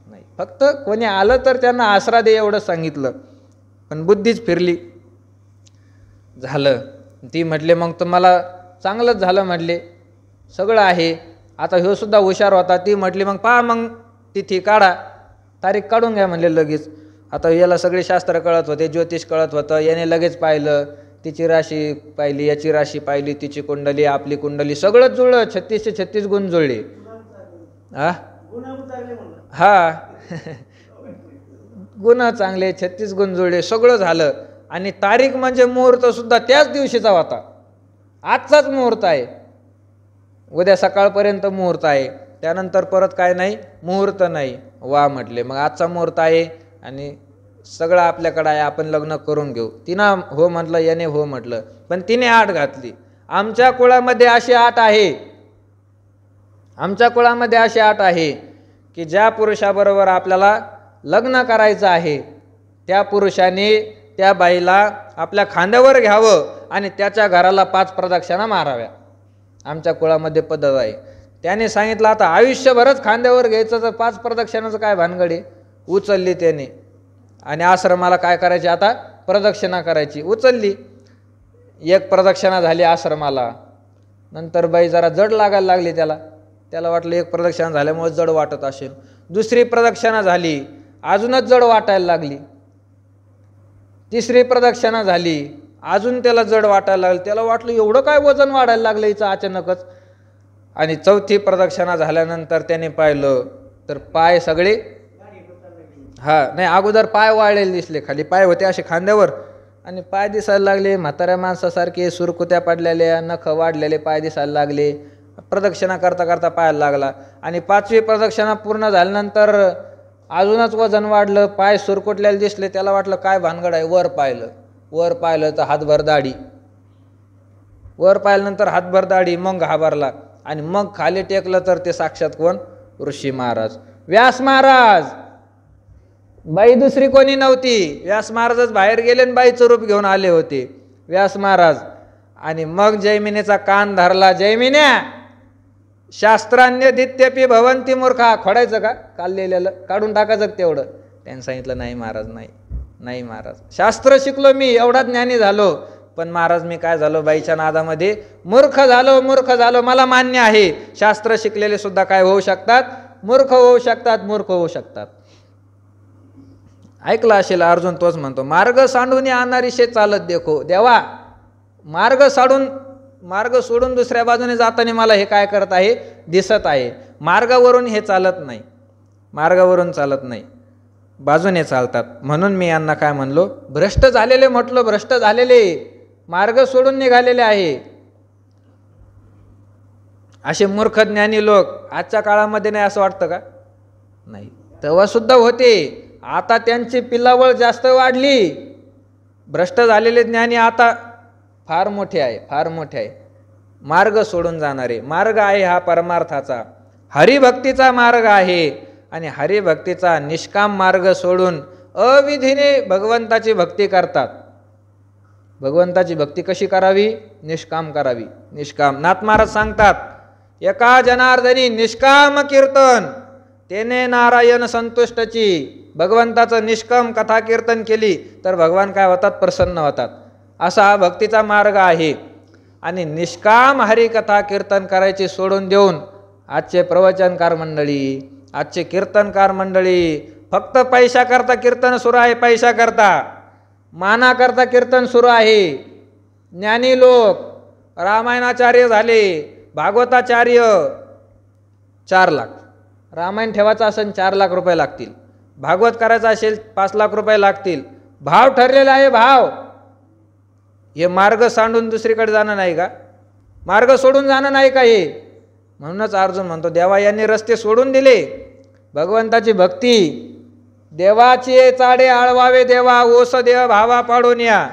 नाही, फक्त कोणी आलं तर त्यांना आसरा दे एवढं सांगितलं, पण बुद्धीच फिरली. झालं. ती म्हटले, मग तुम्हाला चांगलंच झालं म्हटले, सगळं आहे. आता ह्यो सुद्धा हुशार होता. ती म्हटली, मग पहा, मग तिथी काढा, तारीख काढून घ्या म्हणले लगेच. आता याला सगळे शास्त्र कळत होते, ज्योतिष कळत होतं. याने लगेच पाहिलं, तिची राशी पाहिली, याची राशी पाहिली, तिची कुंडली, आपली कुंडली, सगळंच जुळलं. 36चे 36 गुण जुळले. हा गुण चांगले, 36 गुण जुळले, सगळं झालं. आणि तारीख म्हणजे मुहूर्त सुद्धा त्याच दिवशीचा होता. आजचाच मुहूर्त आहे, उद्या सकाळपर्यंत मुहूर्त आहे, त्यानंतर परत काय नाही, मुहूर्त नाही. वा म्हटले, मग आजचा मुहूर्त आहे आणि सगळं आपल्याकडं आहे, आपण लग्न करून घेऊ. तिनं हो म्हटलं, याने हो म्हटलं, पण तिने आट घातली. आमच्या कुळामध्ये अशी आट आहे, आमच्या कुळामध्ये अशी आट आहे की ज्या पुरुषाबरोबर आपल्याला लग्न करायचं आहे त्या पुरुषाने त्या बाईला आपल्या खांद्यावर घ्यावं आणि त्याच्या घराला 5 प्रदक्षिणा माराव्या. आमच्या कुळामध्ये पद्धत आहे. त्याने सांगितलं, आता आयुष्यभरच खांद्यावर घ्यायचं तर 5 प्रदक्षिणाचं काय भानगडी? उचलली त्याने आणि आश्रमाला काय करायची? आता प्रदक्षिणा करायची. उचलली, 1 प्रदक्षिणा झाली आश्रमाला. नंतर बाई जरा जड लागायला लागली त्याला वाटलं 1 प्रदक्षिणा झाल्यामुळे जड वाटत असेल. 2री प्रदक्षिणा झाली, अजूनच जड वाटायला लागली. 3री प्रदक्षिणा झाली, अजून त्याला जड वाटायला लागलं. त्याला वाटलं एवढं काय वजन वाढायला लागलं हिचं अचानकच. आणि 4थी प्रदक्षिणा झाल्यानंतर त्याने पाहिलं तर पाय सगळे, नाही, अगोदर पाय वाळलेले दिसले, खाली पाय होते असे खांद्यावर, आणि पाय दिसायला लागले म्हाताऱ्या माणसासारखे, सुरकुत्या पडलेल्या, नख वाढलेले पाय दिसायला लागले. प्रदक्षिणा करता करता पायाला लागला. आणि 5वी प्रदक्षिणा पूर्ण झाल्यानंतर अजूनच वजन वाढलं, पाय सुरकुटलेले दिसले. त्याला वाटलं काय भानगड आहे. वर पाहिलं तर हातभर दाढी, वर पाहिल्यानंतर हातभर दाढी. मग घाबरला आणि मग खाली टेकलं तर ते साक्षात कोण? ऋषी महाराज, व्यास महाराज. बाई दुसरी कोणी नव्हती, व्यास महाराजच बाहेर गेले आणि बाईचं रूप घेऊन आले होते व्यास महाराज. आणि मग जैमिनीचा कान धरला. जैमिन्या, शास्त्रान्यदित्यपि भवन्ति मूर्खा. खोडायचं का? काल लिहिलेलं काढून टाकायचं तेवढं. त्यांनी सांगितलं, नाही महाराज, नाही महाराज, शास्त्र शिकलो मी, एवढा ज्ञानी झालो, पण महाराज मी काय झालो, बाईच्या नादामध्ये मूर्ख झालो. मला मान्य आहे, शास्त्र शिकलेले सुद्धा काय होऊ शकतात? मूर्ख होऊ शकतात. ऐकलं असेल, अर्जुन तोच म्हणतो, मार्ग सांडून आणणारी शे चालत देखो. देवा, मार्ग सोडून दुसऱ्या बाजूने जाताना मला हे काय करत आहे? दिसत आहे. मार्गावरून हे चालत नाही, मार्गावरून चालत नाही, बाजूने चालतात. म्हणून मी यांना काय म्हणलो? भ्रष्ट झालेले म्हटलो, भ्रष्ट झालेले, मार्ग सोडून निघालेले आहे. असे मूर्ख ज्ञानी लोक आजच्या काळामध्ये नाही असं वाटतं का? नाही, तेव्हा सुद्धा होते. आता त्यांची पिल्लावळ जास्त वाढली. भ्रष्ट झालेले ज्ञानी आता फार मोठे आहे, फार मोठे आहे. मार्ग सोडून जाणारे. मार्ग आहे हा परमार्थाचा, हरिभक्तीचा मार्ग आहे. आणि हरिभक्तीचा निष्काम मार्ग सोडून अविधीने भगवंताची भक्ती करतात. भगवंताची भक्ती कशी करावी? निष्काम करावी. निष्काम. नाथ महाराज सांगतात, एका जनार्दनी निष्काम कीर्तन तेने नारायण संतुष्टची. भगवंताचं निष्काम कथा कीर्तन केली तर भगवान काय होतात? प्रसन्न होतात. असा हा भक्तीचा मार्ग आहे. आणि निष्काम हरिकथा कीर्तन करायची सोडून देऊन आजचे प्रवचनकार मंडळी, आजचे कीर्तनकार मंडळी फक्त पैसा करता कीर्तन सुरू आहे. पैसा करता, माना करता कीर्तन सुरू आहे. ज्ञानी लोक रामायणाचार्य झाले, भागवताचार्य 4 लाख. रामायण ठेवायचं असेल 4 लाख रुपये लागतील. भागवत करायचं असेल 5 लाख रुपये लागतील. भाव ठरलेला आहे, भाव. हे मार्ग सांडून दुसरीकडे जाणं नाही का? मार्ग सोडून जाणं नाही का हे? म्हणूनच अर्जुन म्हणतो, देवा यांनी रस्ते सोडून दिले. भगवंताची भक्ती, देवाचे चाडे आळवावे देवा, ओस देव भावा पाडून या.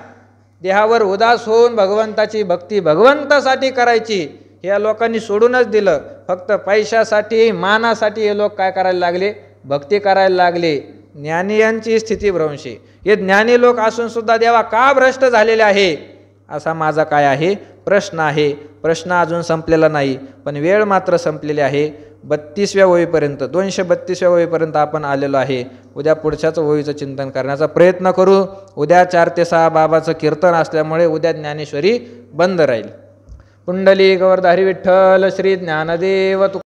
देहावर उदास होऊन भगवंताची भक्ती भगवंतासाठी करायची. हे लोकांनी सोडूनच दिलं. फक्त पैशासाठी, मानासाठी हे लोक काय करायला लागले? भक्ती करायला लागले. ज्ञानी यांची स्थिती भ्रंशी. हे ज्ञानी लोक असून सुद्धा देवा का भ्रष्ट झालेले आहे, असा माझा काय आहे? प्रश्न आहे. प्रश्न अजून संपलेला नाही, पण वेळ मात्र संपलेली आहे. 32व्या ओळीपर्यंत, 232व्या ओळीपर्यंत आपण आलेलो आहे. उद्या पुढच्याच ओळीचं चिंतन करण्याचा प्रयत्न करू. उद्या 4 ते 6 बाबाचं कीर्तन असल्यामुळे उद्या ज्ञानेश्वरी बंद राहील. पुंडलिक वरद हरी विठ्ठल श्री ज्ञानदेव